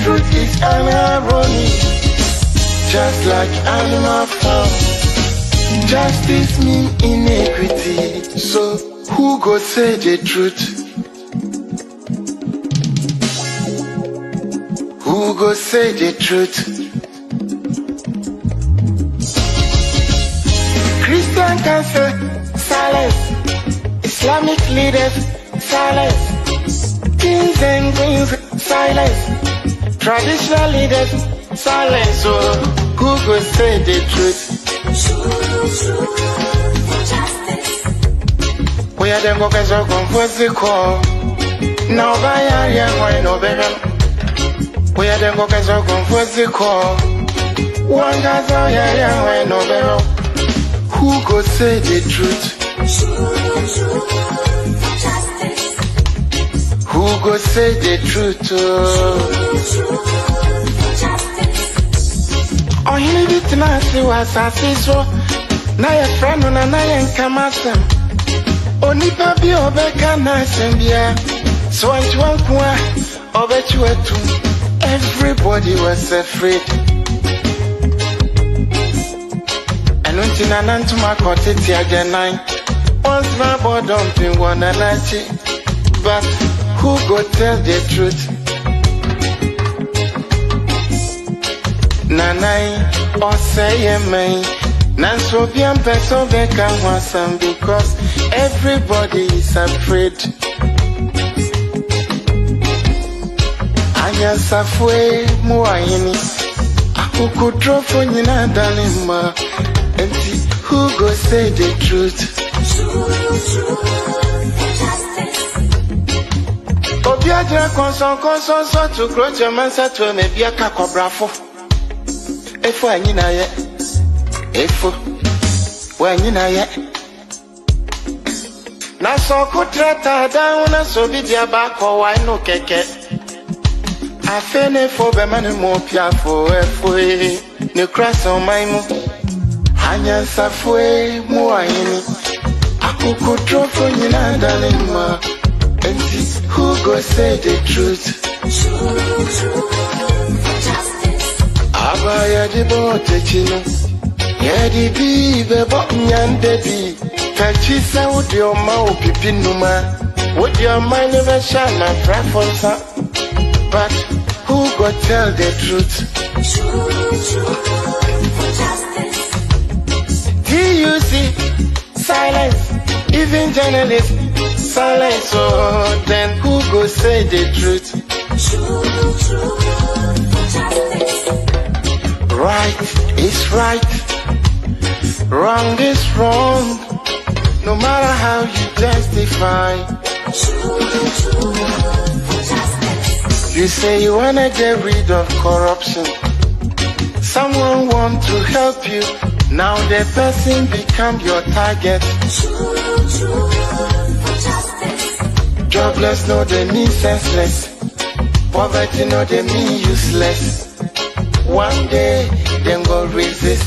truth is an irony, just like animal farm. Justice mean inequity, so who go say the truth? Who go say the truth? Christian can say silence, Islamic leaders silence, kings and queens silence, traditional leaders silence. So who go say the truth? We are them go so confuse the call. Now by area why no better. We are them go so confuse the call. One guy's area why no better. Who go say the truth? Who go say the truth? Oh, you need it now, see what's I see so. Now your friend on a nine come at them. Only papi obeka nice and yeah. So I want one over you too. Everybody was afraid. And until I learned to my cottage again nine. Once my boy dumping one and I cheat. But who go tell the truth? Nanai or say me. Nanso bien person beka wasam because everybody is afraid. Anya safwe muayini. Akuku drofo nyina dalima. Who go say the truth? Obiaja konson so to grow your man sa to me bia ka kobrafo. Efo anyina ye. Efo wanyina ye. Na so kutrata down na so bidia ba ko why no keke. Afene fo be manu mo piafo efo e. Ne cross on my mo. Anya safwe muayini. Akuku drofo nyina dalima. Who go say the truth? Abaya di bote chino. Yedi bi bebo nyande bi. Kachisa udi oma upipi numa. Would your mind never shine my preference? But who go tell the truth? TUC, silence, even journalists, silence. So then who go say the truth? Right is right, wrong is wrong, no matter how you justify. You say you wanna get rid of corruption. Someone want to help you. Now the person become your target. Jobless, no they mean senseless. Poverty, no they mean useless. One day, them go resist.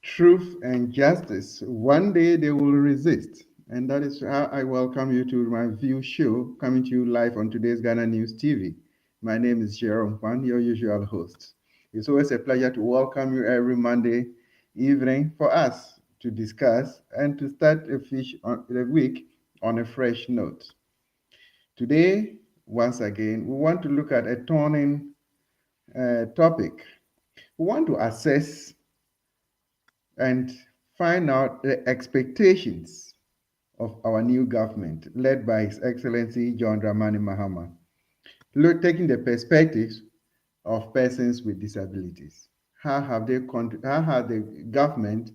Truth and justice. One day they will resist. And that is how I welcome you to MyView Show, coming to you live on today's Ghana News TV. My name is Jerome Kwan, your usual host. It's always a pleasure to welcome you every Monday evening for us to discuss and to start the week on a fresh note. Today, once again, we want to look at a turning topic. We want to assess and find out the expectations of our new government, led by His Excellency John Dramani Mahama. Taking the perspectives of persons with disabilities. How has the government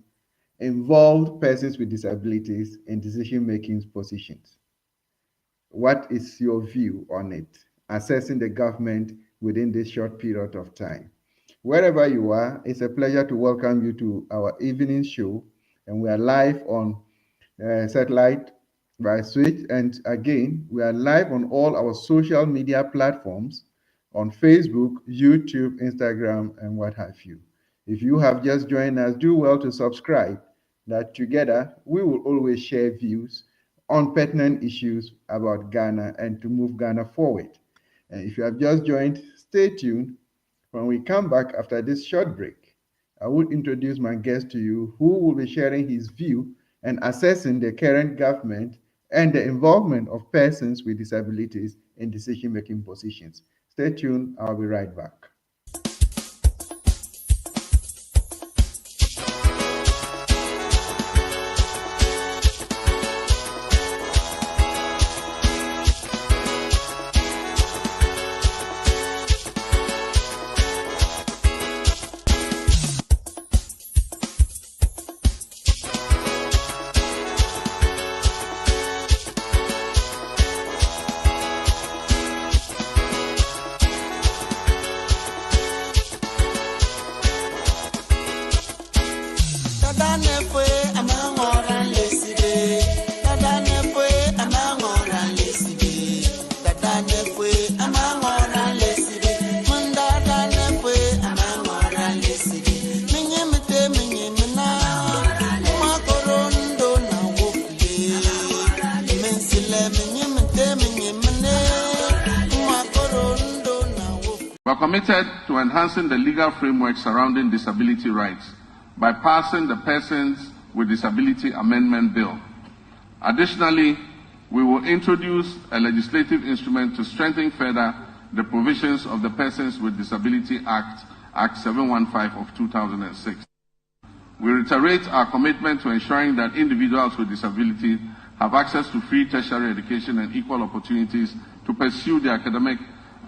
involved persons with disabilities in decision-making positions? What is your view on it? Assessing the government within this short period of time. Wherever you are, it's a pleasure to welcome you to our evening show, and we are live on satellite by Switch, and again, we are live on all our social media platforms on Facebook, YouTube, Instagram, and what have you. If you have just joined us, do well to subscribe. That together we will always share views on pertinent issues about Ghana and to move Ghana forward. And if you have just joined, stay tuned. When we come back after this short break, I will introduce my guest to you who will be sharing his view and assessing the current government and the involvement of persons with disabilities in decision-making positions. Stay tuned. I'll be right back. We are committed to enhancing the legal framework surrounding disability rights by passing the Persons with Disability Amendment Bill. Additionally, we will introduce a legislative instrument to strengthen further the provisions of the Persons with Disability Act, Act 715 of 2006. We reiterate our commitment to ensuring that individuals with disability have access to free tertiary education and equal opportunities to pursue their academic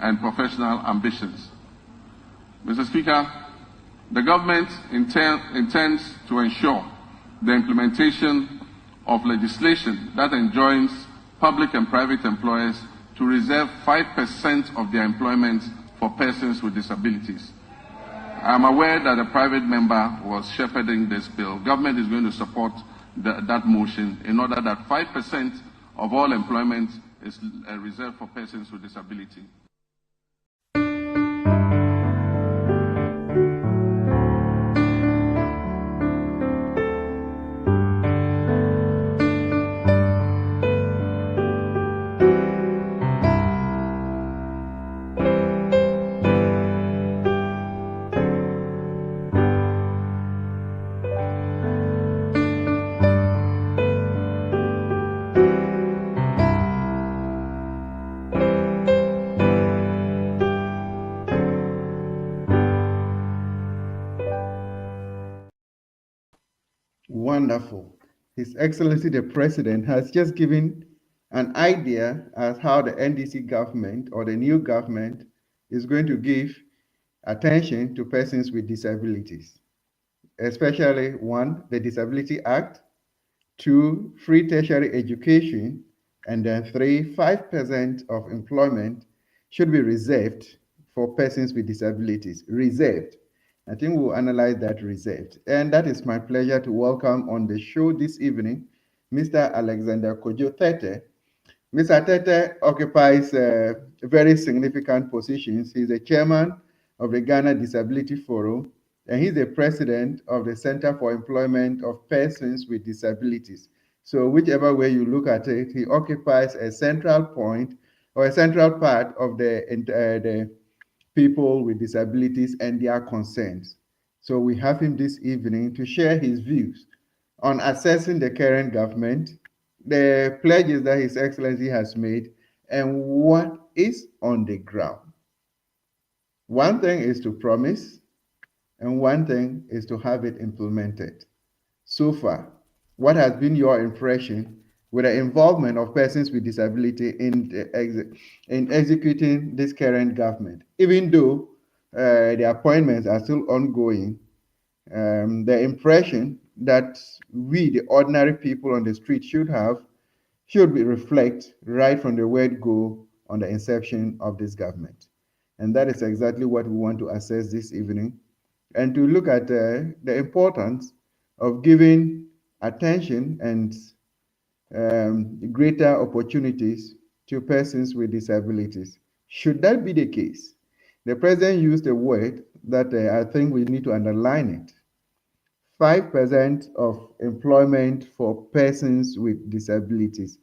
and professional ambitions. Mr. Speaker, the government intends to ensure the implementation of legislation that enjoins public and private employers to reserve 5% of their employment for persons with disabilities. I am aware that a private member was shepherding this bill. Government is going to support that motion in order that 5% of all employment is reserved for persons with disability. Wonderful. His Excellency the President has just given an idea as how the NDC government or the new government is going to give attention to persons with disabilities, especially one, the Disability Act, two, free tertiary education, and then three, 5% of employment should be reserved for persons with disabilities. Reserved. I think we'll analyze that reserved. And that is my pleasure to welcome on the show this evening, Mr. Alexander Kojo Tete. Mr. Tete occupies very significant positions. He's the chairman of the Ghana Disability Forum, and he's the president of the Center for Employment of Persons with Disabilities. So whichever way you look at it, he occupies a central point or a central part of the people with disabilities and their concerns. So we have him this evening to share his views on assessing the current government, the pledges that His Excellency has made, and what is on the ground. One thing is to promise, and one thing is to have it implemented. So far, what has been your impression with the involvement of persons with disability in executing this current government? Even though the appointments are still ongoing, the impression that we, the ordinary people on the street, should be reflect right from the word go on the inception of this government. And that is exactly what we want to assess this evening, and to look at the importance of giving attention and greater opportunities to persons with disabilities. Should that be the case? The president used a word that I think we need to underline it. 5% of employment for persons with disabilities.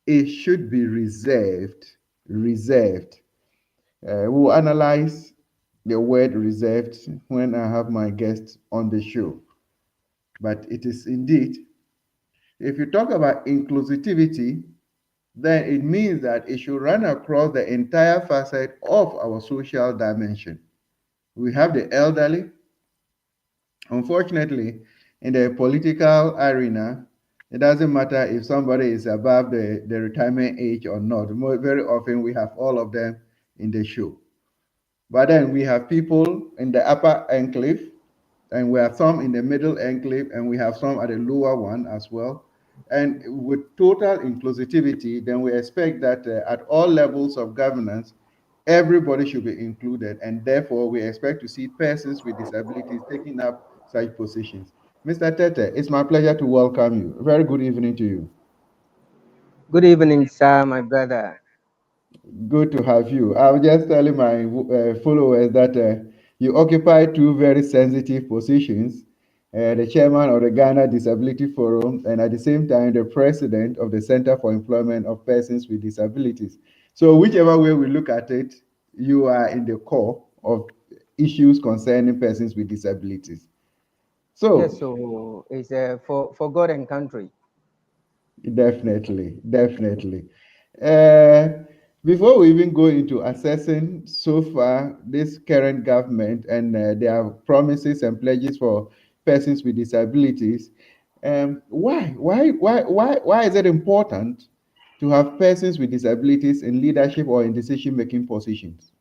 it should be reserved. Reserved. We'll analyze the word reserved when I have my guests on the show. But it is indeed, if you talk about inclusivity, then it means that it should run across the entire facet of our social dimension. We have the elderly. Unfortunately, in the political arena, it doesn't matter if somebody is above the retirement age or not. Very often, we have all of them in the show. But then we have people in the upper enclave, and we have some in the middle enclave, and we have some at the lower one as well. And with total inclusivity, then we expect that at all levels of governance, everybody should be included, and therefore we expect to see persons with disabilities taking up such positions. Mr. Tete, it's my pleasure to welcome you. Very good evening to you. Good evening, sir, my brother. Good to have you. I was just telling my followers that you occupy two very sensitive positions, the chairman of the Ghana Disability Forum, and at the same time, the president of the Center for Employment of Persons with Disabilities. So, whichever way we look at it, you are in the core of issues concerning persons with disabilities. Yes, So, so it's for God and country. definitely, definitely. Uh, Before we even go into assessing so far this current government and their promises and pledges for persons with disabilities, why is it important to have persons with disabilities in leadership or in decision-making positions?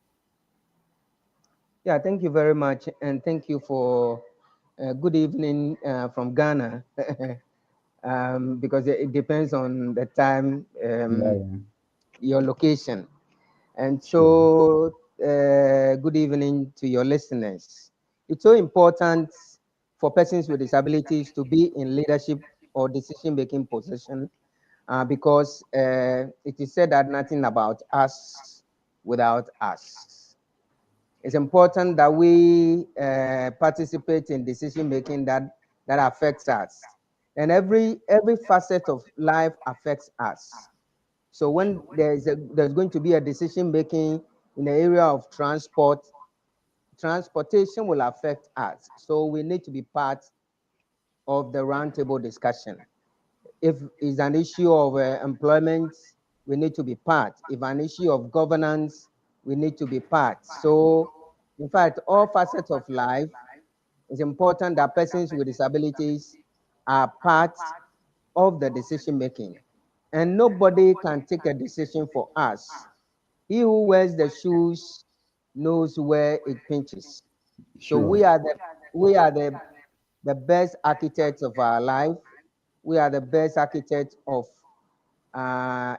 Yeah, thank you very much, and thank you for good evening from Ghana, because it depends on the time, Yeah, yeah, your location. And sure, so, good evening to your listeners. It's so important for persons with disabilities to be in leadership or decision-making position because it is said that nothing about us without us. It's important that we participate in decision-making that affects us, and every facet of life affects us. So when there's going to be a decision making in the area of transportation will affect us. So we need to be part of the roundtable discussion. If it's an issue of employment, we need to be part. If an issue of governance, we need to be part. So, in fact, all facets of life, it's important that persons with disabilities are part of the decision making. And nobody can take a decision for us. He who wears the shoes knows where it pinches. So sure. we are the best architects of our life. We are the best architects of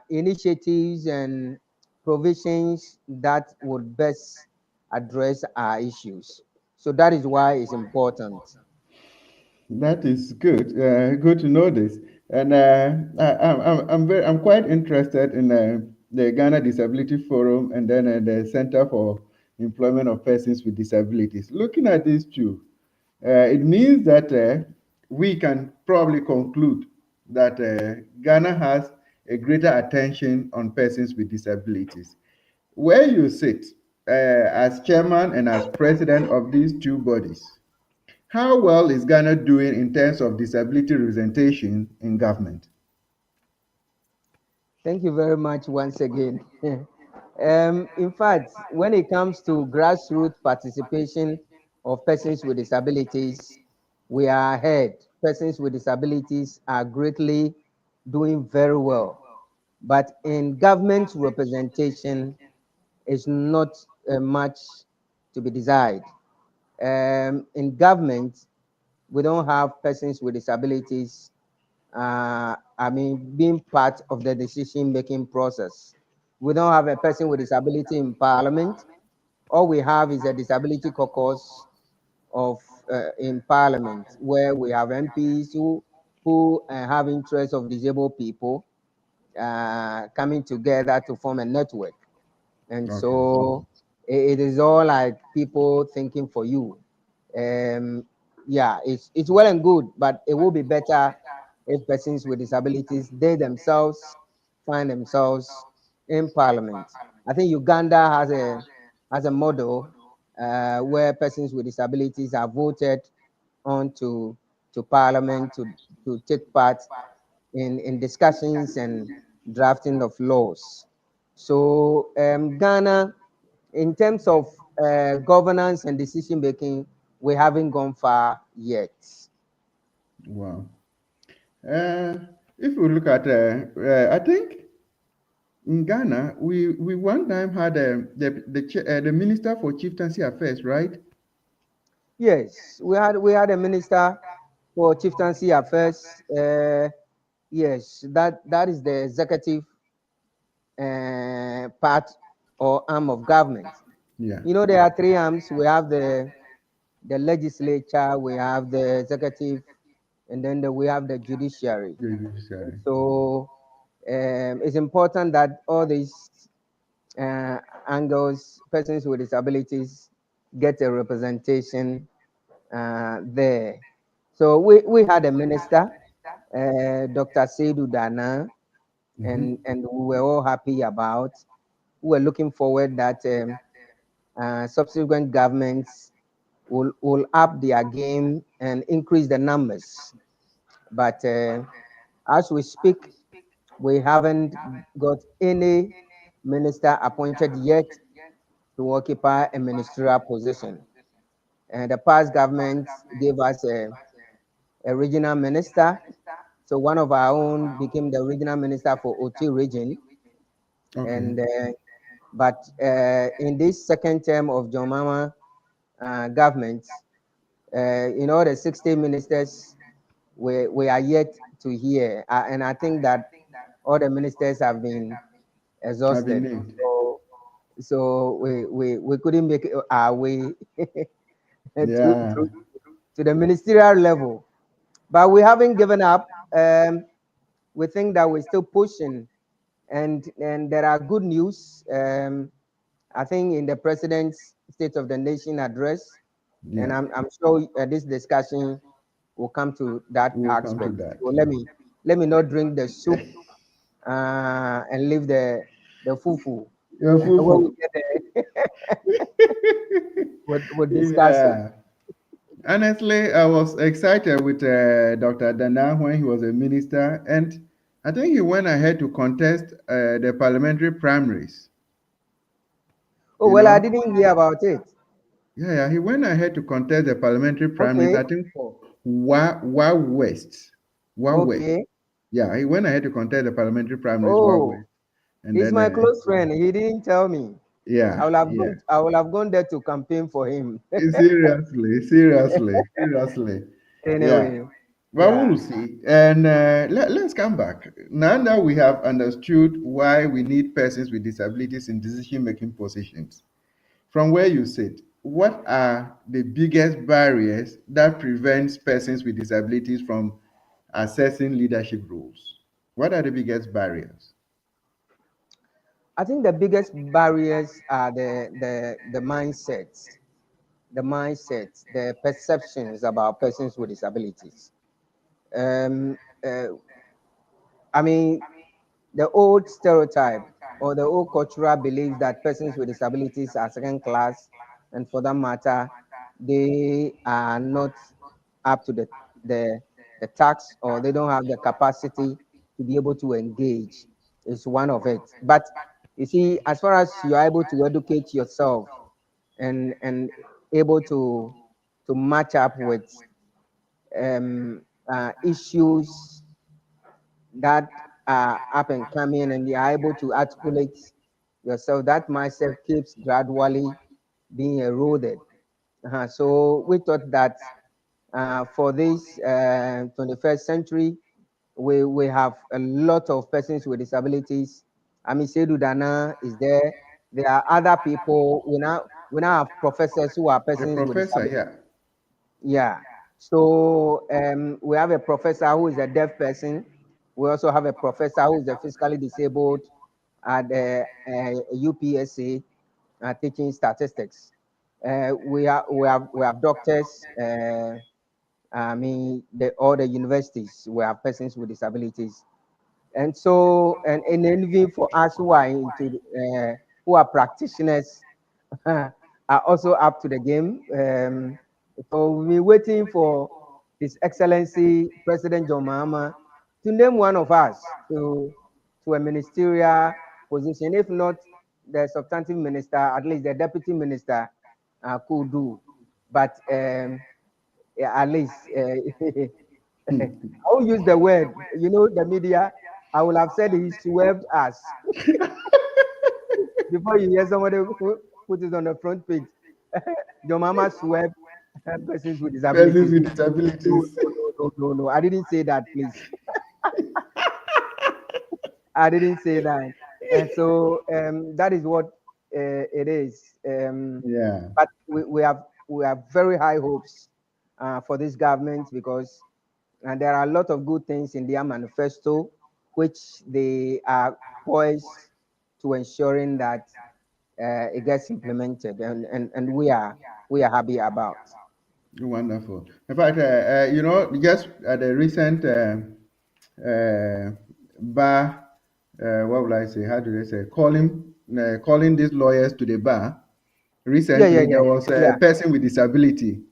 initiatives and provisions that would best address our issues. So that is why it's important. That is good. Good to know this. And I'm quite interested in the Ghana Disability Forum and then the Center for Employment of Persons with Disabilities. Looking at these two, it means that we can probably conclude that Ghana has a greater attention on persons with disabilities. Where you sit as chairman and as president of these two bodies, how well is Ghana doing in terms of disability representation in government? Thank you very much once again. In fact, when it comes to grassroots participation of persons with disabilities, we are ahead. Persons with disabilities are greatly doing very well. But in government representation, is not much to be desired. In government, we don't have persons with disabilities being part of the decision-making process. We don't have a person with disability in parliament. All we have is a disability caucus of in parliament where we have MPs who have interests of disabled people coming together to form a network. And Okay. so it is all like people thinking for you. Um, yeah, it's well and good, but it will be better if persons with disabilities they themselves find themselves in parliament. I think Uganda has a model where persons with disabilities are voted on to parliament to take part in discussions and drafting of laws. So Ghana, in terms of governance and decision making, we haven't gone far yet. Wow. If we look at, I think in Ghana, we one time had the Minister for Chieftaincy Affairs, right? Yes, we had a minister for chieftaincy affairs. Yes, that is the executive part or arm of government. Yeah. You know, there are three arms. We have the legislature, we have the executive, and then we have the judiciary. Judiciary. So it's important that all these angles, persons with disabilities, get a representation there. So we had a minister, Dr. Seydou Dana, and we were all happy about. We were looking forward that subsequent governments will up their game and increase the numbers. But as we speak, we haven't got any minister appointed yet to occupy a ministerial position. And the past government gave us a regional minister. So one of our own became the regional minister for Oti region. Okay. And but in this second term of John Mama government, in all the 60 ministers, we are yet to hear. And I think that all the ministers have been Have been exhausted. named. So we couldn't make our way Yeah. to the ministerial level. But we haven't given up. We think that we're still pushing, and there are good news. I think in the president's State of the Nation address, and Yeah. I'm sure this discussion will come to that We'll come to aspect. that. So let me not drink the soup and leave the fufu. Your When we fufu. get there, we'll discuss it. Yeah. Honestly, I was excited with Dr. Dana when he was a minister, and I think he went ahead to contest the parliamentary primaries. Oh You well, I know, didn't hear about it. yeah, he went ahead to contest the parliamentary primaries. Okay, I think for Wa West, Wa West. okay. Yeah, he went ahead to contest the parliamentary primaries, Wa Oh, West, and he's then my close friend. He didn't tell me. yeah, yeah. I will have gone there to campaign for him. Seriously, seriously, seriously. Yeah. Anyway, But yeah. we'll see. And let's come back. Now that we have understood why we need persons with disabilities in decision-making positions, from where you sit, what are the biggest barriers that prevents persons with disabilities from accessing leadership roles? What are the biggest barriers? I think the biggest barriers are the mindsets, the perceptions about persons with disabilities. Um, uh, I mean, the old stereotype or the old cultural belief that persons with disabilities are second class, and for that matter, they are not up to the, the task, or they don't have the capacity to be able to engage, is one of it. But you see, as far as you are able to educate yourself and able to match up with issues that are up and coming, and you are able to articulate yourself, that mindset keeps gradually being eroded. So we thought that for this 21st century, we have a lot of persons with disabilities. I mean, Seydou Dana is there. There are other people. We now have professors who are A persons with professor, disabilities. yeah. Yeah. So we have a professor who is a deaf person. We also have a professor who is a physically disabled at UPSA teaching statistics. We have doctors. I mean, all the universities we have persons with disabilities. And so, and even for us who are who are practitioners, are also up to the game. So we're waiting for His Excellency President John Mahama to name one of us to a ministerial position. If not the substantive minister, at least the deputy minister could do. But yeah, at least I won't use the word. You know, the media. I will have said he swerved us before you hear somebody who put it on the front page. Your mama swerved persons with Persons disabilities. with No, disabilities. no, no, no, no, no. I didn't say that, please. I didn't say that. And so that is what it is. Yeah. But we have very high hopes for this government because there are a lot of good things in their manifesto, which they are poised to ensuring that it gets implemented, and we are happy about. Wonderful. In fact, just at the recent bar, what would I say? How do they say? Calling these lawyers to the bar. Yeah, yeah, Recently, yeah, there was a yeah. person with disability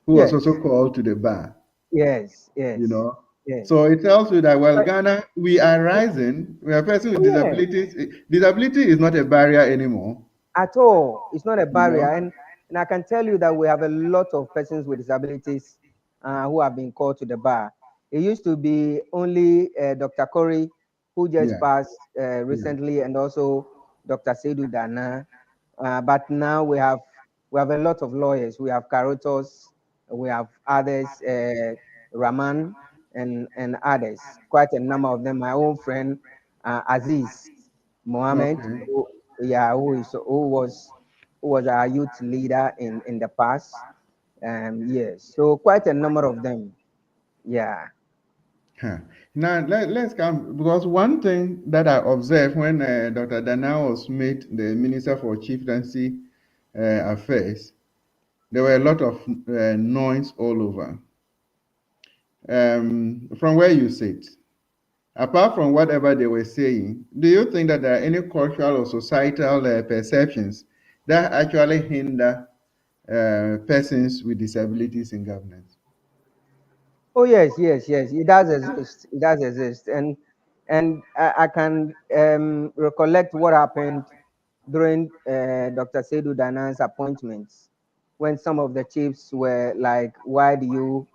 who was also Yes, called to the bar. yes, You yes, know, yes. so it tells you that well, But, Ghana, we are rising. We are person with oh yeah, disabilities. Disability is not a barrier anymore. at all. It's not a You barrier. know. And I can tell you that we have a lot of persons with disabilities who have been called to the bar. It used to be only Dr. Corey, who just Yeah. passed Yeah. recently, and also Dr. Seydou Dana. But now we have a lot of lawyers. We have Carotos, we have others, Raman, and others. Quite a number of them. My own friend Aziz Mohammed, Okay. yeah, who was our youth leader in the past. Yes, so quite a number of them. Yeah. Huh. Now let's come because one thing that I observed when Dr. Dana was made the Minister for Chieftaincy Affairs, there were a lot of noise all over. From where you sit, apart from whatever they were saying, do you think that there are any cultural or societal perceptions that actually hinder persons with disabilities in governance? Oh yes, yes, yes. It does exist. It does exist, and I can recollect what happened during Dr. Seydou Danan's appointments, when some of the chiefs were like, "Why do you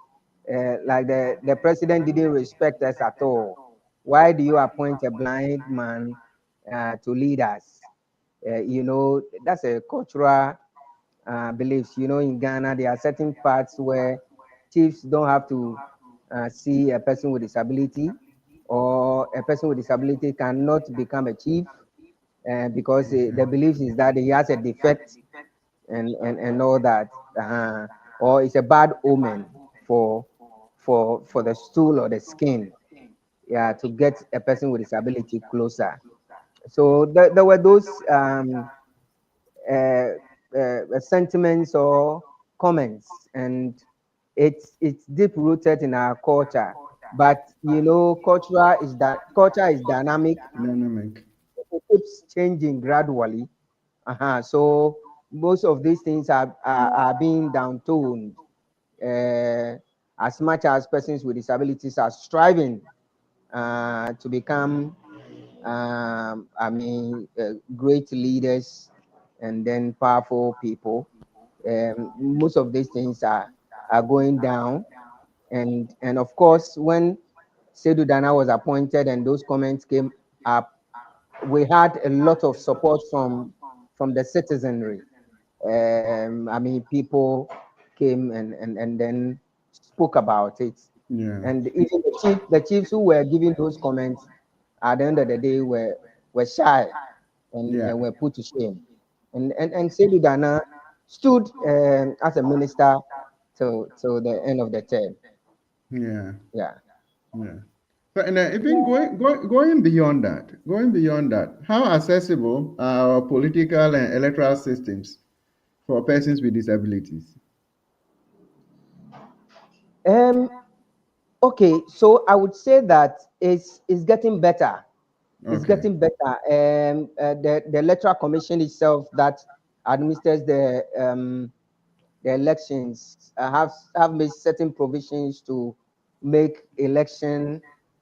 like the president didn't respect us at all? Why do you appoint a blind man to lead us?" You know, that's a cultural beliefs. You know, in Ghana, there are certain parts where chiefs don't have to see a person with disability, or a person with disability cannot become a chief because the belief is that he has a defect and all that, or it's a bad omen for for the stool or the skin, yeah, to get a person with disability closer. So there were those uh, sentiments or comments, and it's deep rooted in our culture. But you know, culture is dynamic. Dynamic. It keeps changing gradually. So most of these things are being downtoned, uh, as much as persons with disabilities are striving to become great leaders and then powerful people. Most of these things are going down, and of course, when Seydou Dana was appointed and those comments came up, we had a lot of support from the citizenry. People came and then spoke about it, Yeah. and even the chiefs who were giving those comments at the end of the day were shy Yeah. and were put to shame. And Seydou Dana stood as a minister till the end of the term. Yeah. Yeah. Yeah. So, and even going beyond that, how accessible are our political and electoral systems for persons with disabilities? Um, Okay, so I would say that it's getting better. It's Okay. getting better. The electoral commission itself that administers the elections have made certain provisions to make election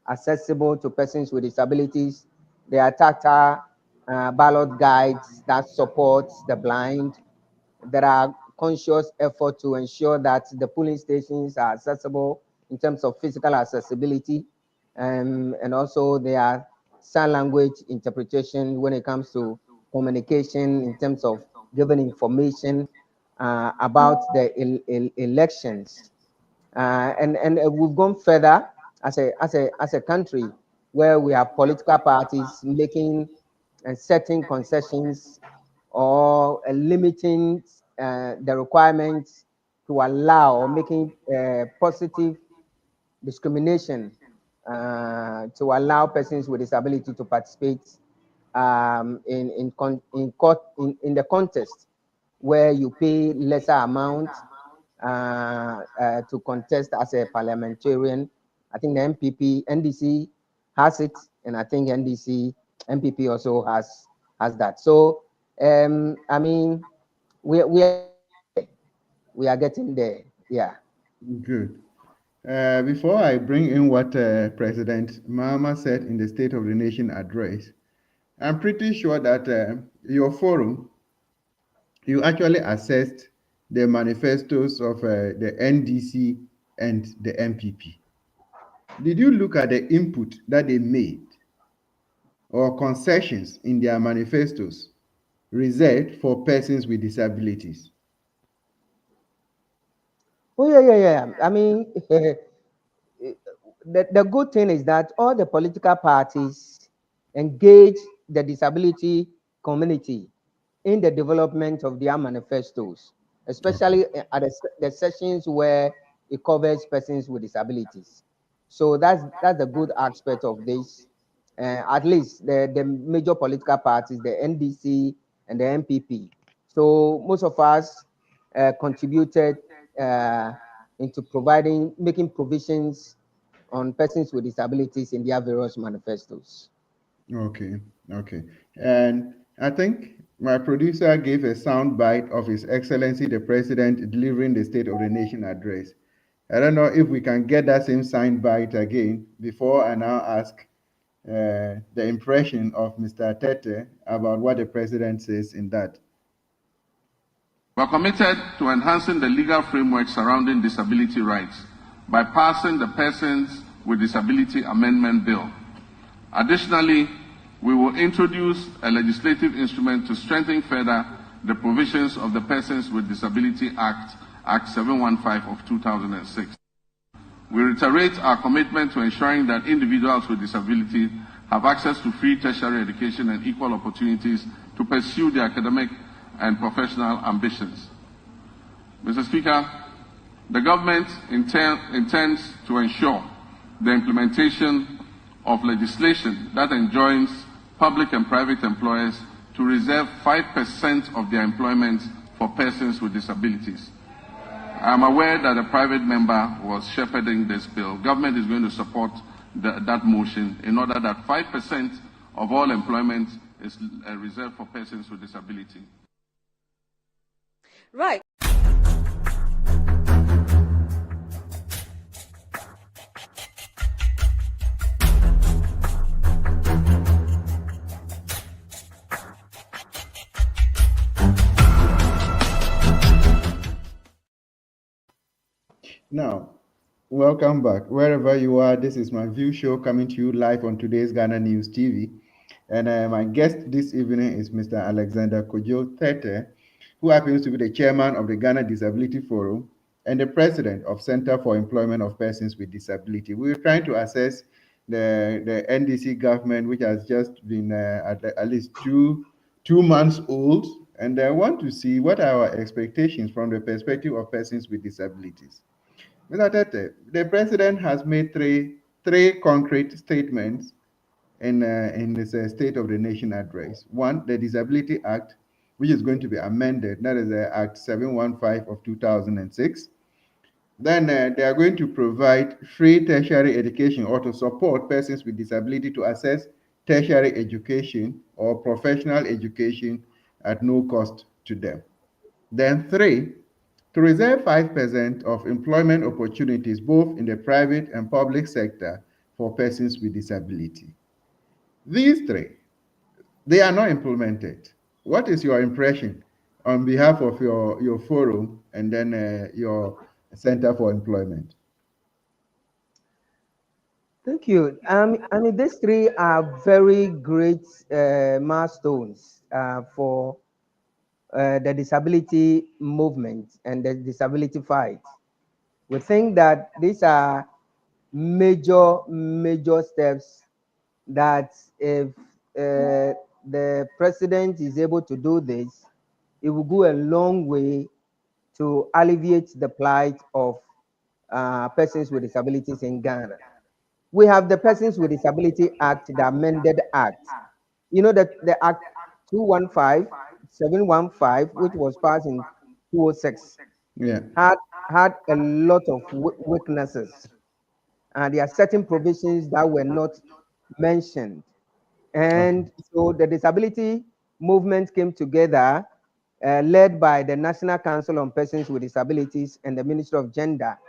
accessible to persons with disabilities. There are tactile ballot guides that supports the blind. There are conscious effort to ensure that the polling stations are accessible in terms of physical accessibility, and also there are sign language interpretation when it comes to communication in terms of giving information about the elections, and we've gone further as a country where we have political parties making certain concessions or limiting the requirements to allow or making positive discrimination to allow persons with disability to participate in the contest where you pay lesser amount to contest as a parliamentarian. I think the NDC has it, and I think MPP also has that. So I mean, we are getting there. Yeah. Good. Before I bring in what President Mahama said in the State of the Nation address, I'm pretty sure that your forum, you actually assessed the manifestos of the NDC and the MPP. Did you look at the input that they made or concessions in their manifestos reserved for persons with disabilities? Oh yeah. I mean, the good thing is that all the political parties engage the disability community in the development of their manifestos, Okay. especially at the sessions where it covers persons with disabilities. So that's the good aspect of this. At least the major political parties, the NDC and the MPP. So most of us contributed uh, into making provisions on persons with disabilities in their various manifestos. Okay, okay. And I think my producer gave a sound bite of His Excellency the President delivering the State of the Nation address. I don't know if we can get that same sound bite again before I now ask the impression of Mr. Tete about what the President says in that. We are committed to enhancing the legal framework surrounding disability rights by passing the Persons with Disability Amendment Bill. Additionally, we will introduce a legislative instrument to strengthen further the provisions of the Persons with Disability Act, Act 715 of 2006. We reiterate our commitment to ensuring that individuals with disability have access to free tertiary education and equal opportunities to pursue their academic and professional ambitions. Mr. Speaker, the government intends to ensure the implementation of legislation that enjoins public and private employers to reserve 5% of their employment for persons with disabilities. I am aware that a private member was shepherding this bill. Government is going to support that motion in order that 5% of all employment is reserved for persons with disability. Right. Now, welcome back. Wherever you are, this is MyView Show coming to you live on today's Ghana News TV. And my guest this evening is Mr. Alexander Kojo Tete, who happens to be the chairman of the Ghana Disability Forum and the president of Center for Employment of Persons with Disability. We're trying to assess the NDC government, which has just been at least two months old, and I want to see what are our expectations from the perspective of persons with disabilities. Mr. Tete, the president has made three concrete statements in this State of the Nation address. One, the Disability Act, which is going to be amended. That is Act 715 of 2006. Then they are going to provide free tertiary education or to support persons with disability to access tertiary education or professional education at no cost to them. Then three, to reserve 5% of employment opportunities both in the private and public sector for persons with disability. These three, they are not implemented. What is your impression on behalf of your forum and then your Center for Employment? Thank you. I mean, these three are very great milestones for the disability movement and the disability fight. We think that these are major steps that if the president is able to do this, it will go a long way to alleviate the plight of persons with disabilities in Ghana. We have the Persons with Disability Act, the amended act. You know that the Act 215/715, which was passed in 2006, Yeah. had a lot of weaknesses. And there are certain provisions that were not mentioned. Okay. And so the disability movement came together, led by the National Council on Persons with Disabilities and the Ministry of Gender,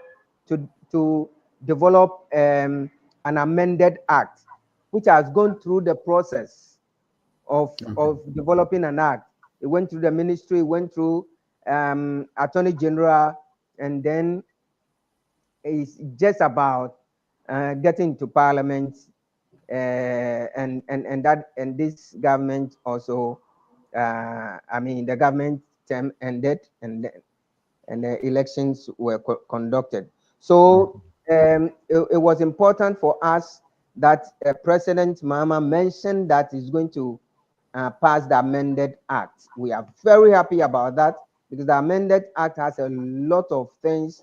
to develop an amended act, which has gone through the process Okay. of developing an act. It went through the ministry, went through Attorney General, and then it's just about getting to Parliament, and this government also. I mean, the government term ended, and the elections were conducted. So it was important for us that President Mahama mentioned that he's going to pass the amended act. We are very happy about that because the amended act has a lot of things.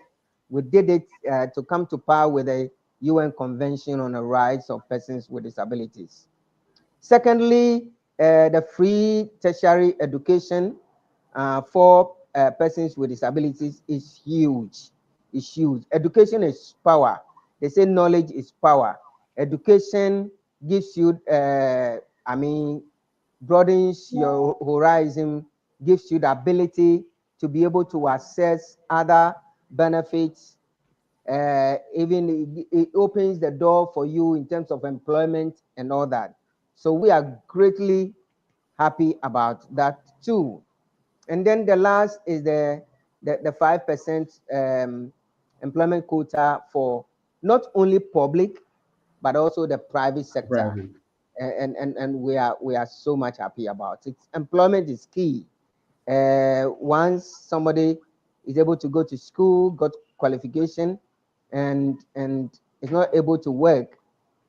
We did it to come to par with the UN Convention on the Rights of Persons with Disabilities. Secondly, the free tertiary education for persons with disabilities is huge. It's huge. Education is power. They say knowledge is power. Education gives you, I mean, broadens your horizon, gives you the ability to be able to access other benefits. Even it opens the door for you in terms of employment and all that. So we are greatly happy about that too. And then the last is the 5% employment quota for not only public but also the private sector. Private. And we are so much happy about it. Employment is key. Once somebody is able to go to school, got qualification, and is not able to work,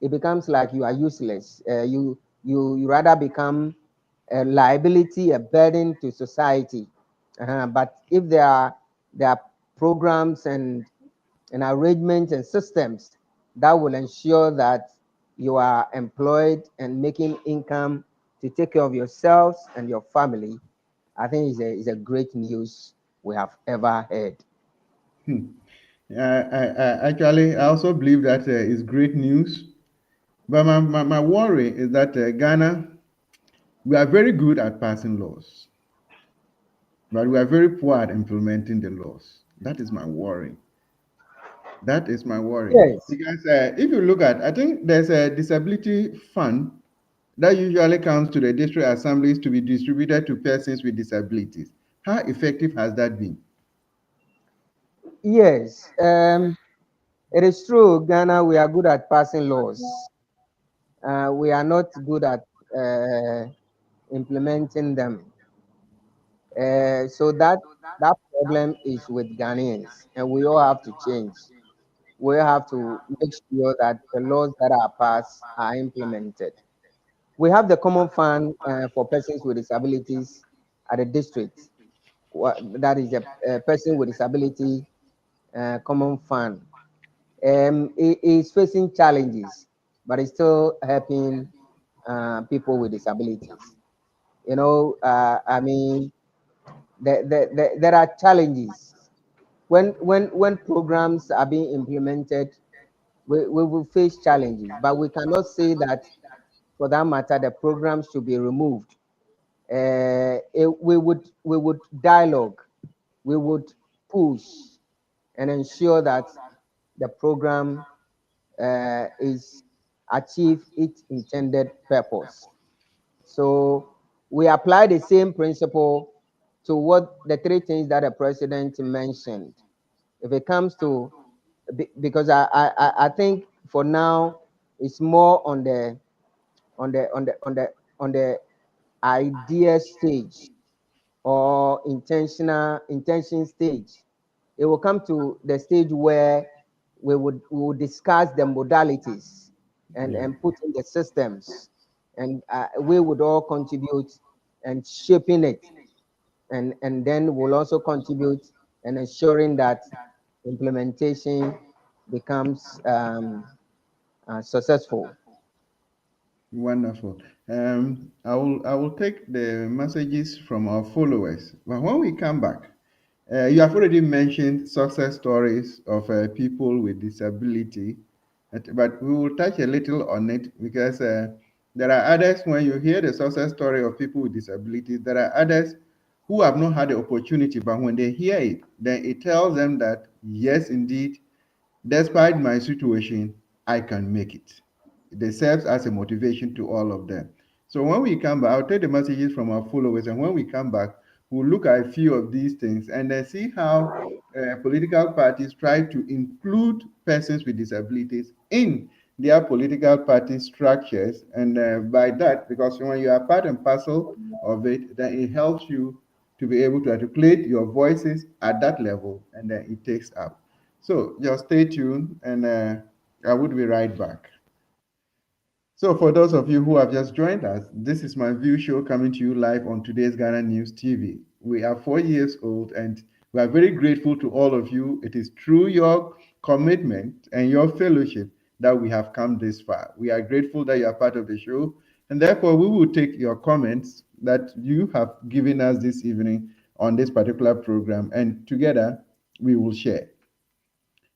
it becomes like you are useless. You rather become a liability, a burden to society. But if there are programs and arrangements and systems that will ensure that you are employed and making income to take care of yourselves and your family, I think is a great news we have ever heard. Actually, I also believe that is great news. But my worry is that Ghana, we are very good at passing laws, but we are very poor at implementing the laws. That is my worry. That is my worry. Yes, Because if you look at, I think there's a disability fund that usually comes to the district assemblies to be distributed to persons with disabilities. How effective has that been? yes. It is true, Ghana, we are good at passing laws. We are not good at implementing them. So that problem is with Ghanaians, and we all have to change. We have to make sure that the laws that are passed are implemented. We have the common fund for persons with disabilities at the district. That is a person with disability common fund. It is facing challenges, but it's still helping people with disabilities. I mean, there are challenges when programs are being implemented, we will face challenges, but we cannot say that for that matter the program should be removed. We would dialogue, we would push and ensure that the program is achieve its intended purpose. So we apply the same principle to what the three things that the president mentioned. If it comes to, because I think for now it's more on the idea stage or intention stage. It will come to the stage where we would discuss the modalities and put in the systems, and we would all contribute and shaping it, and then we'll also contribute and ensuring that implementation becomes successful. Wonderful. I will take the messages from our followers. But when we come back, you have already mentioned success stories of people with disability, but we will touch a little on it because there are others. When you hear the success story of people with disabilities, there are others who have not had the opportunity, but when they hear it, then it tells them that yes, indeed, despite my situation, I can make it. It serves as a motivation to all of them. So when we come back, I'll take the messages from our followers, and when we come back, we'll look at a few of these things and then see how political parties try to include persons with disabilities in their political party structures. And by that, because when you are part and parcel of it, then it helps you to be able to articulate your voices at that level, and then it takes up. So just stay tuned, and I would be right back. So for those of you who have just joined us, this is my View Show coming to you live on today's Ghana News TV. We are 4 years old, and we are very grateful to all of you. It is through your commitment and your fellowship that we have come this far. We are grateful that you are part of the show, and therefore we will take your comments that you have given us this evening on this particular program, and together we will share.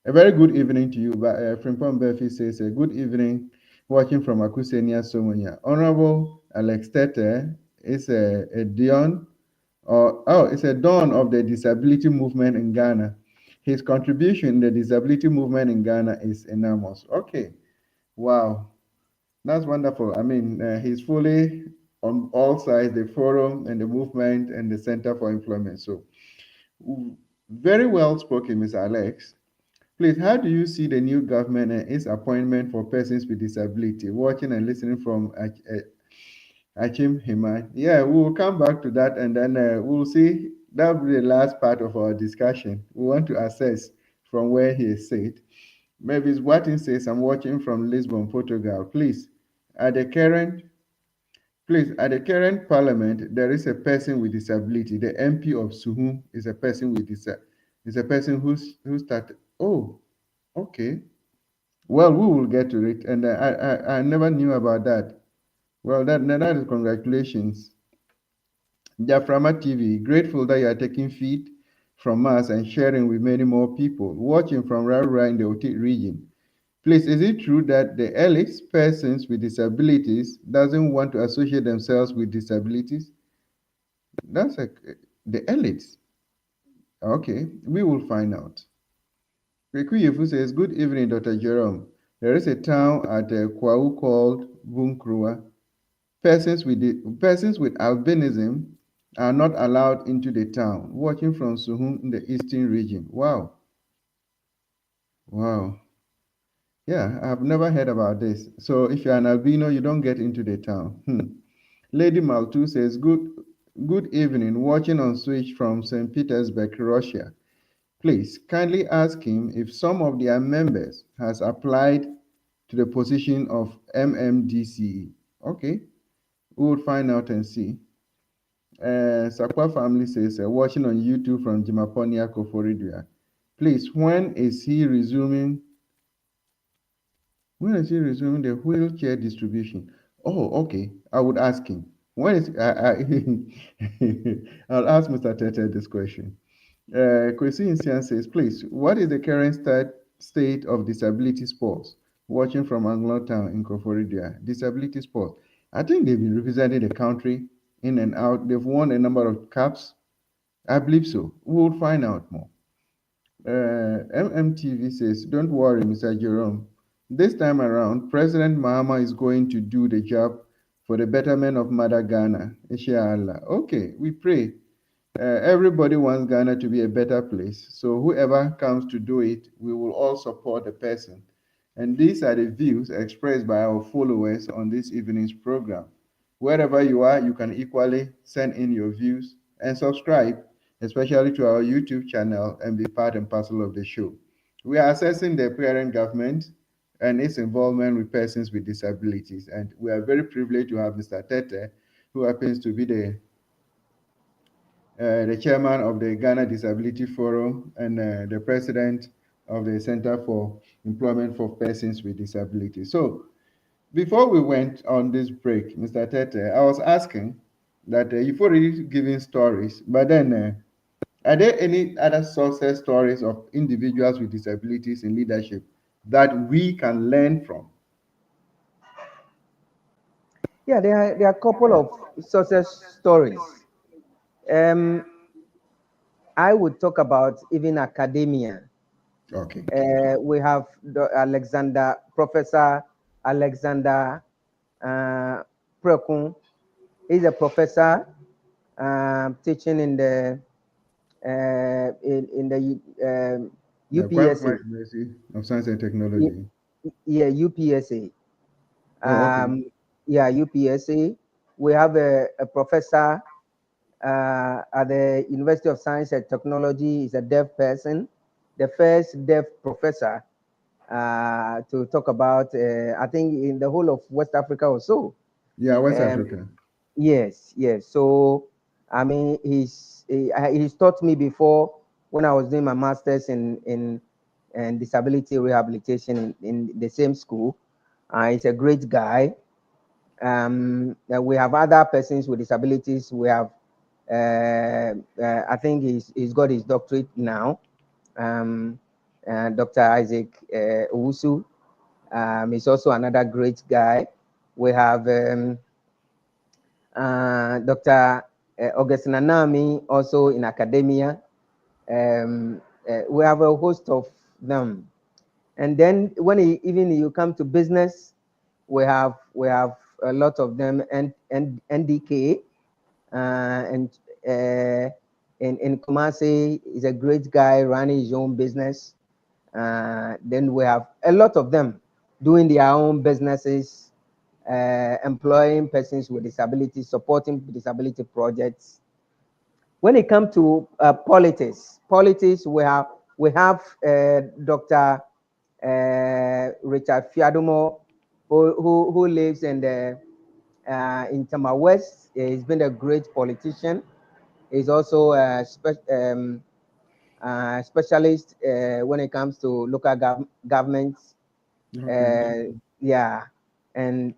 A very good evening to you. Frimpong Murphy says, a good evening, watching from Akusenia, Somonia. Honorable Alex Tete is a Dion, it's a dawn of the disability movement in Ghana. His contribution in the disability movement in Ghana is enormous. Okay, wow, that's wonderful. I mean, he's fully on all sides, the forum and the movement and the Center for Employment. So, very well spoken, Mr. Alex. Please, how do you see the new government and its appointment for persons with disability? Watching and listening from Achim Himan. Yeah, we will come back to that, and then we'll see. That will be the last part of our discussion. We want to assess from where he is set. Maybe Watin says, I'm watching from Lisbon, Portugal. At the current parliament, there is a person with disability. The MP of Suhum is a person with is a person who started. Oh, okay. Well, we will get to it, and I never knew about that. Well, that is congratulations. Jaframa TV, grateful that you are taking feed from us and sharing with many more people. Watching from Rarura in the Oti region. Please, is it true that the elites, persons with disabilities, doesn't want to associate themselves with disabilities? That's the elites. Okay, we will find out. Rikuyefu says, good evening, Dr. Jerome. There is a town at Kwau called Bunkrua. Persons with albinism are not allowed into the town. Watching from Suhum in the eastern region. Wow. Wow. Yeah, I've never heard about this. So if you're an albino, you don't get into the town. Lady Maltu says, good evening, watching on Switch from St. Petersburg, Russia. Please kindly ask him if some of their members has applied to the position of MMDCE. Okay, we will find out and see. Sakwa family says, watching on YouTube from Jimaponia Koforidua. Please, when is he resuming the wheelchair distribution? Oh, okay. I would ask him. When is I'll ask Mr. Tete this question. Kwesi Insian says, please, what is the current state of disability sports? Watching from Anglo Town in Koforidua. Disability sports. I think they've been representing the country in and out. They've won a number of cups. I believe so. We'll find out more. MMTV says, don't worry, Mr. Jerome. This time around, President Mahama is going to do the job for the betterment of Mother Ghana. Inshallah. Okay, we pray. Everybody wants Ghana to be a better place. So whoever comes to do it, we will all support the person. And these are the views expressed by our followers on this evening's program. Wherever you are, you can equally send in your views and subscribe, especially to our YouTube channel, and be part and parcel of the show. We are assessing the parent government and its involvement with persons with disabilities. And we are very privileged to have Mr. Tete, who happens to be the chairman of the Ghana Disability Forum and the president of the Center for Employment for Persons with Disabilities. So before we went on this break, Mr. Tete, I was asking that you've already given stories, but then are there any other success stories of individuals with disabilities in leadership that we can learn from? Yeah, there are a couple of success stories. I would talk about even academia. Okay. We have Professor Alexander Prekun. He's a professor teaching in the UPSA. University of Science and Technology. Yeah, UPSA. Oh, okay. Yeah, UPSA. We have a professor at the University of Science and Technology. Is a deaf person, the first deaf professor to talk about, I think, in the whole of West Africa or so. Yeah, West Africa. Yes, yes. So, I mean, he's taught me before when I was doing my master's in disability rehabilitation in the same school. He's a great guy. We have other persons with disabilities. We have, I think he's got his doctorate now. Dr. Isaac Owusu. He's also another great guy. We have Dr. Augustine Anami, also in academia. We have a host of them. And then when you come to business, we have a lot of them, and NDK and in Kumasi is a great guy running his own business. Then we have a lot of them doing their own businesses, employing persons with disabilities, supporting disability projects. When it comes to politics, we have Dr. Richard Fiadumo, who lives in Tama West. He's been a great politician. He's also a specialist when it comes to local governments. Okay. Yeah, and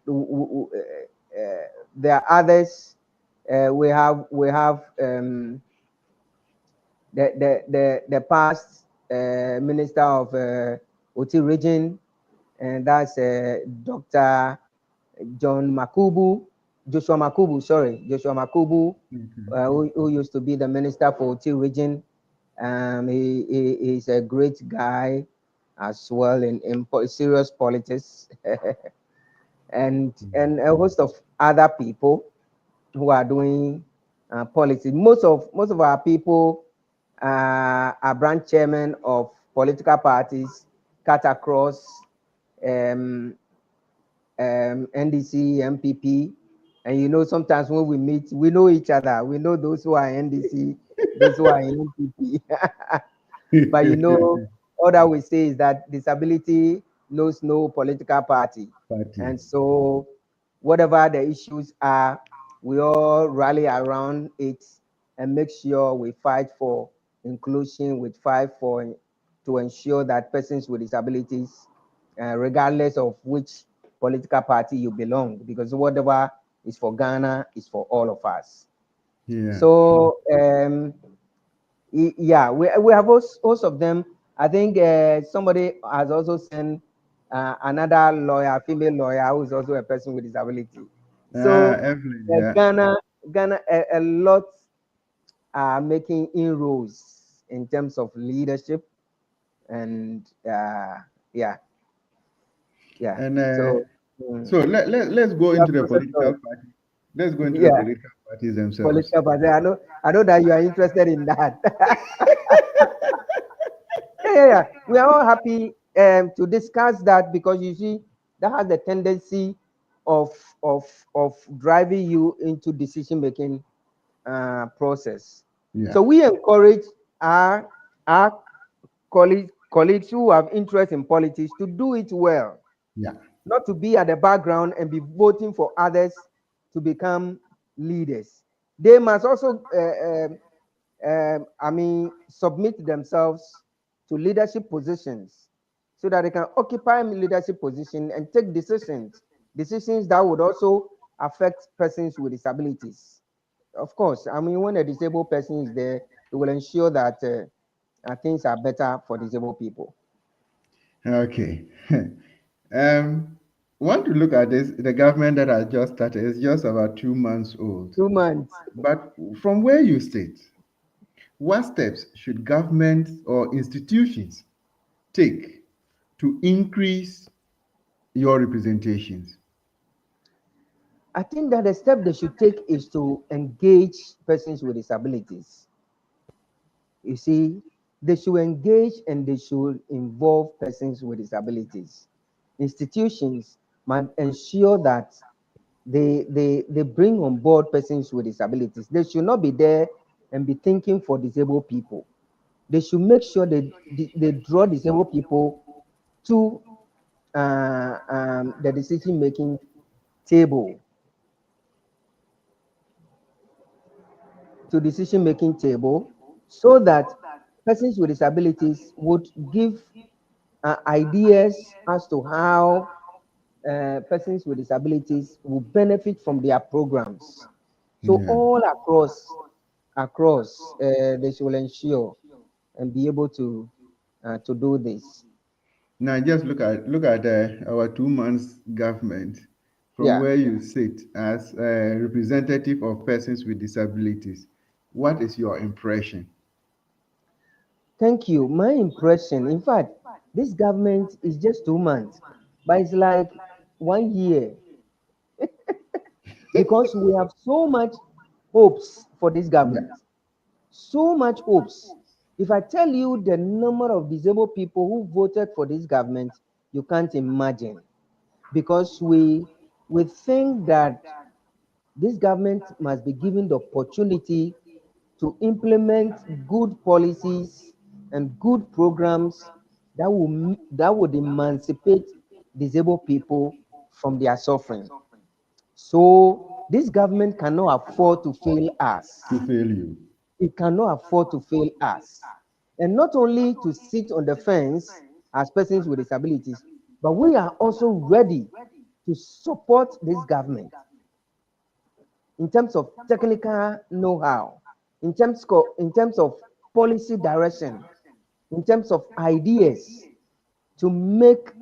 there are others. We have the past minister of Oti region, and that's Dr. Joshua Makubu, who used to be the minister for Oti region. He's a great guy as well in serious politics, and a host of other people who are doing politics. Most of our people are branch chairmen of political parties cut across NDC, MPP, and sometimes when we meet, we know each other. We know those who are NDC, those who are in MPP. But all that we say is that disability knows no political party. And so whatever the issues are, we all rally around it and make sure we fight for inclusion, we fight to ensure that persons with disabilities, regardless of which political party you belong, because whatever is for Ghana is for all of us. Yeah. So Yeah, we have most of them. I think somebody has also sent another lawyer, female lawyer, who is also a person with disability. So Evelyn, yeah. Ghana, a lot are making inroads in terms of leadership, and yeah. And So so let's go yeah, into the Professor, political party. Let's go into the yeah, political parties themselves. political party. I know that you are interested in that. Yeah. We are all happy to discuss that, because you see that has a tendency of of of driving you into decision making process. Yeah, So we encourage our colleagues who have interest in politics to do it well, yeah, not to be at the background and be voting for others to become leaders. They must also, submit themselves to leadership positions so that they can occupy leadership position and take decisions that would also affect persons with disabilities. Of course, when a disabled person is there, it will ensure that things are better for disabled people. okay. Want to look at this? The government that has just started is just about 2 months old. 2 months. But from where you sit, what steps should government or institutions take to increase your representations? I think that the step they should take is to engage persons with disabilities. You see, they should engage and they should involve persons with disabilities. Institutions must ensure that they bring on board persons with disabilities. They should not be there and be thinking for disabled people. They should make sure they draw disabled people to the decision making table, so that persons with disabilities would give ideas as to how persons with disabilities will benefit from their programs. So Yeah. all across, they should ensure and be able to do this. Now just look at our 2 months government from Yeah. where you sit as a representative of persons with disabilities. What is your impression? Thank you. My impression, in fact, this government is just 2 months, but it's like 1 year, because we have so much hopes for this Yeah. government. So much hopes. If I tell you the number of disabled people who voted for this government, you can't imagine. Because we think that this government must be given the opportunity to implement good policies and good programs that would emancipate disabled people from their suffering. So this government cannot afford to fail us. To fail you. It cannot afford to fail us. And not only to sit on the fence as persons with disabilities, but we are also ready to support this government in terms of technical know-how, in terms of policy direction, in terms of ideas to make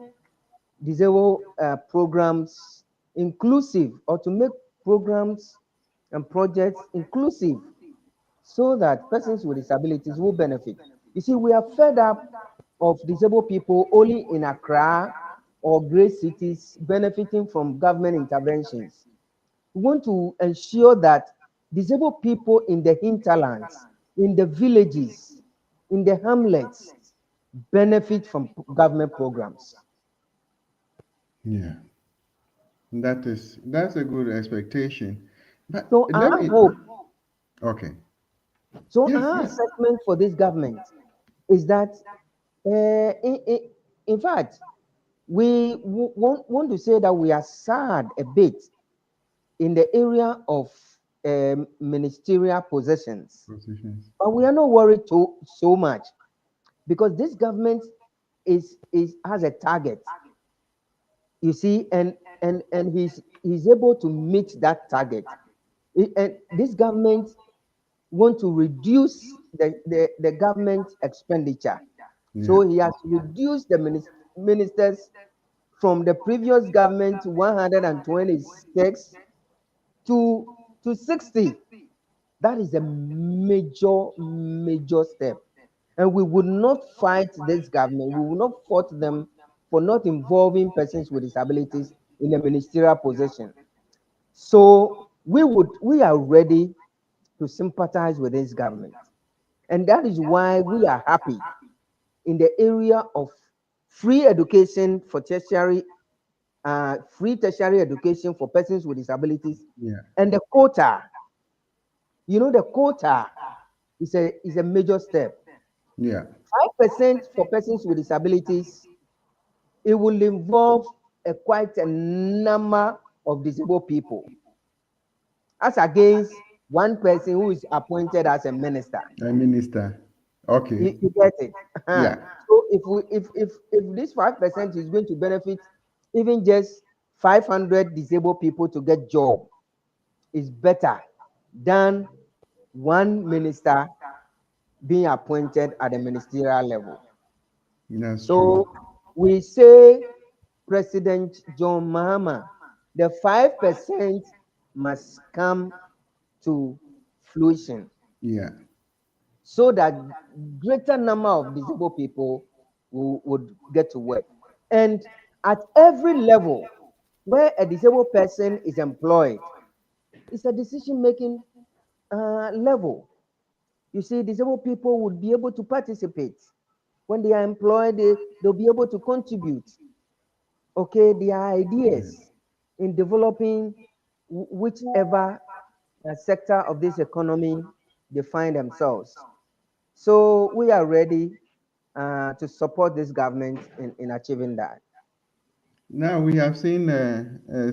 disabled programs inclusive, or to make programs and projects inclusive, so that persons with disabilities will benefit. You see, we are fed up of disabled people only in Accra or great cities benefiting from government interventions. We want to ensure that disabled people in the hinterlands, in the villages, in the hamlets, benefit from government programs. Yeah. That's a good expectation. But So let our me hope, okay. so Yes, our yes. assessment for this government is that, in fact, we want to say that we are sad a bit in the area of ministerial positions, Positions. but we are not worried so much, because this government is has a target, you see, and he's able to meet that target. And this government want to reduce the government expenditure. Yeah. So he has reduced the ministers from the previous government 126 to 60. That is a major step. And we would not fight this government. We will not fault them for not involving persons with disabilities in a ministerial position. So we are ready to sympathize with this government. And that is why we are happy in the area of free education for tertiary, free tertiary education for persons with disabilities, Yeah. and the quota. You know, the quota is a major step. Yeah. 5% for persons with disabilities, it will involve quite a number of disabled people, as against one person who is appointed as a minister. A minister. Okay. You get it? Yeah. So if this 5% is going to benefit even just 500 disabled people to get job, is better than one minister being appointed at the ministerial level. That's true. So we say President John Mahama, the 5% must come to fruition Yeah. so that greater number of disabled people would get to work. And at every level where a disabled person is employed, it's a decision-making level. You see, disabled people would be able to participate. When they are employed, they'll be able to contribute, okay, their ideas in developing whichever sector of this economy they find themselves. So we are ready to support this government in achieving that. Now we have seen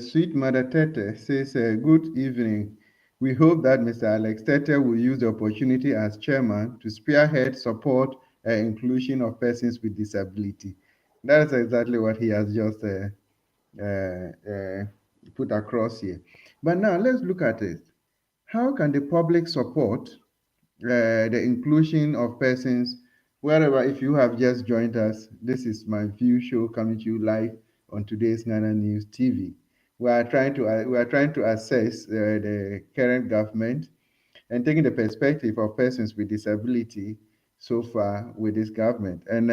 Sweet Mother Tete says, good evening. We hope that Mr. Alex Tete will use the opportunity as chairman to spearhead support and inclusion of persons with disability. That's exactly what he has just put across here. But now let's look at it. How can the public support the inclusion of persons wherever? If you have just joined us, this is MyView Show coming to you live on today's Ghana News TV. We are trying to assess the current government and taking the perspective of persons with disability so far with this government. And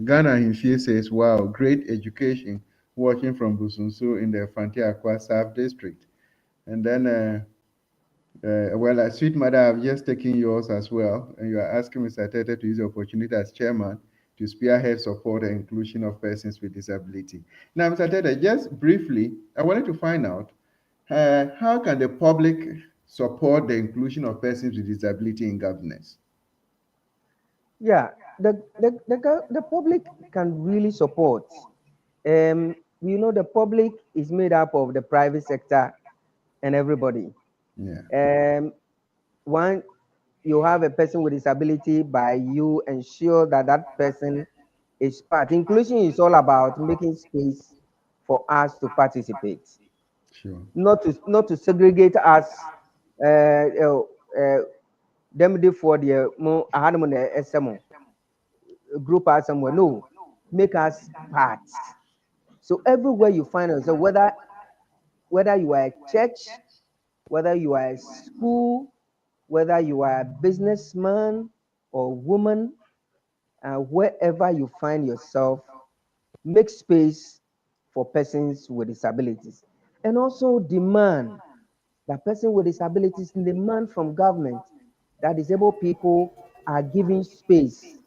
Ghana Himfie says, wow, great education watching from Busunsu in the Frontier Akwa South District. And then well, Sweet Mother, I've just taken yours as well, and you are asking Mr. Tete to use the opportunity as chairman to spearhead support and inclusion of persons with disability. Now, Mr. Tete, just briefly, I wanted to find out how can the public support the inclusion of persons with disability in governance? Yeah, the public can really support. The public is made up of the private sector and everybody. Yeah. One, you have a person with disability, by you ensure that that person is part. Inclusion is all about making space for us to participate, Sure. not to segregate us. Them for the group us somewhere. No, make us part. So everywhere you find yourself, whether you are a church, whether you are a school, whether you are a businessman or woman, wherever you find yourself, make space for persons with disabilities. And also demand that person with disabilities demand from government that disabled people are given space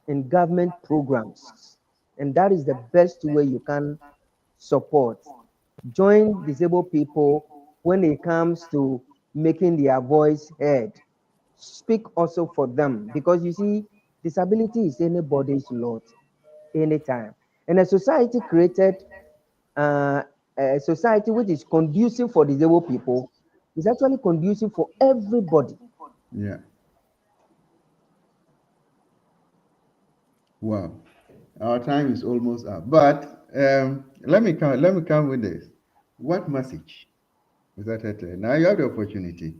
in government programs. And that is the best way you can support. Join disabled people when it comes to making their voice heard. Speak also for them, because you see, disability is anybody's lot, anytime. And a society created, a society which is conducive for disabled people is actually conducive for everybody. Yeah. Wow. Our time is almost up. But let me come with this. What message? Is that it? Now you have the opportunity.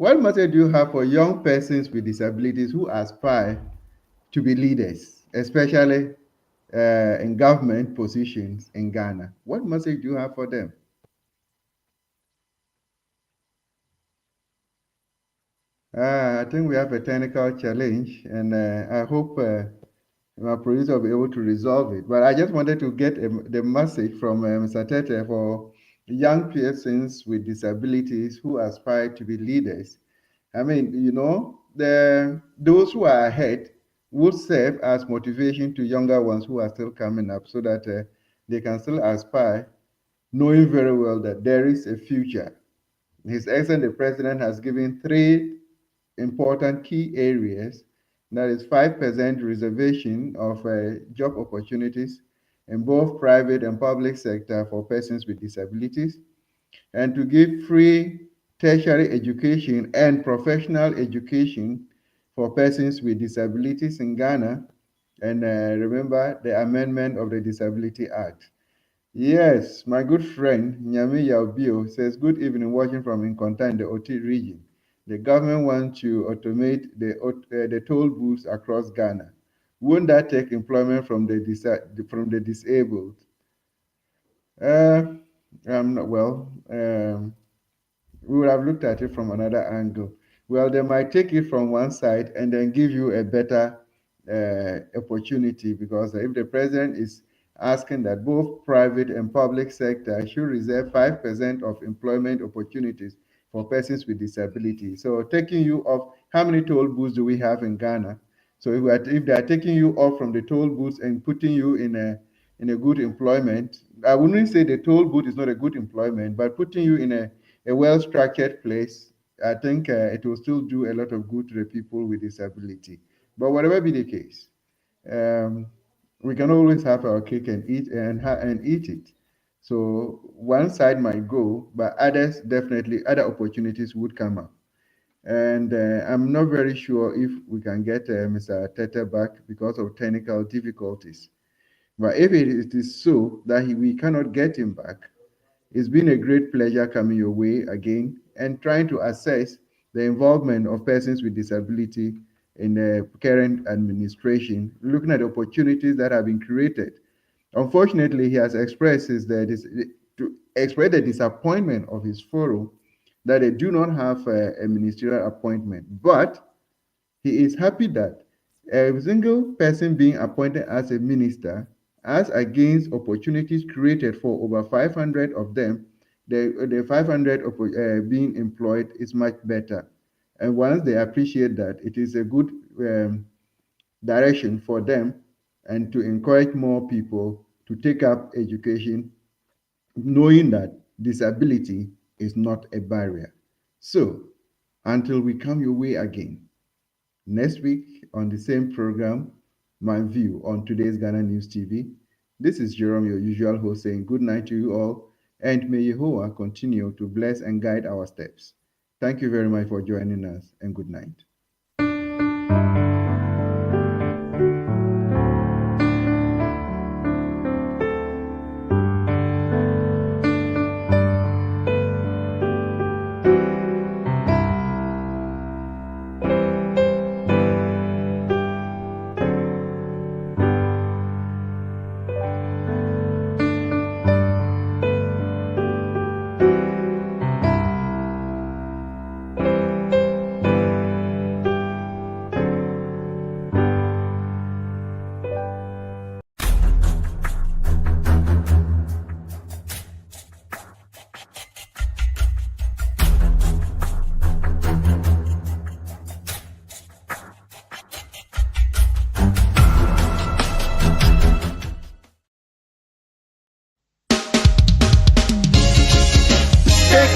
What message do you have for young persons with disabilities who aspire to be leaders, especially in government positions in Ghana? What message do you have for them? I think we have a technical challenge, and I hope my producer will be able to resolve it. But I just wanted to get the message from Mr. Tete for young persons with disabilities who aspire to be leaders. I mean, those who are ahead would serve as motivation to younger ones who are still coming up, so that they can still aspire, knowing very well that there is a future. His Excellency the President has given 3 important key areas. That is 5% reservation of job opportunities in both private and public sector for persons with disabilities, and to give free tertiary education and professional education for persons with disabilities in Ghana. And remember the amendment of the Disability Act. Yes, my good friend Nyami Yaubio says, good evening, watching from Inkonta in the Oti region. The government wants to automate the toll booths across Ghana. Won't that take employment from the disabled? We would have looked at it from another angle. Well, they might take it from one side and then give you a better opportunity, because if the president is asking that both private and public sector should reserve 5% of employment opportunities for persons with disabilities. So taking you off, how many toll booths do we have in Ghana? So if they are taking you off from the toll booths and putting you in a good employment, I wouldn't say the toll booth is not a good employment, but putting you in a well-structured place, I think it will still do a lot of good to the people with disability. But whatever be the case, we can always have our cake and eat it. So one side might go, but others, definitely other opportunities would come up. And I'm not very sure if we can get Mr. Tete back because of technical difficulties. But if it is so that we cannot get him back, it's been a great pleasure coming your way again and trying to assess the involvement of persons with disability in the current administration, looking at opportunities that have been created. Unfortunately, he has expressed the disappointment of his forum that they do not have a ministerial appointment, but he is happy that a single person being appointed as a minister, as against opportunities created for over 500 of them, the 500 being employed is much better. And once they appreciate that, it is a good direction for them, and to encourage more people to take up education, knowing that disability is not a barrier. So, until we come your way again, next week on the same program, My View on today's Ghana News TV, this is Jerome, your usual host, saying good night to you all, and may Yehovah continue to bless and guide our steps. Thank you very much for joining us, and good night.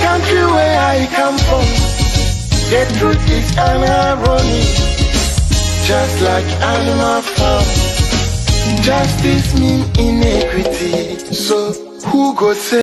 Country where I come from, the truth is an irony. Just like animal farm, justice mean inequity. So who go say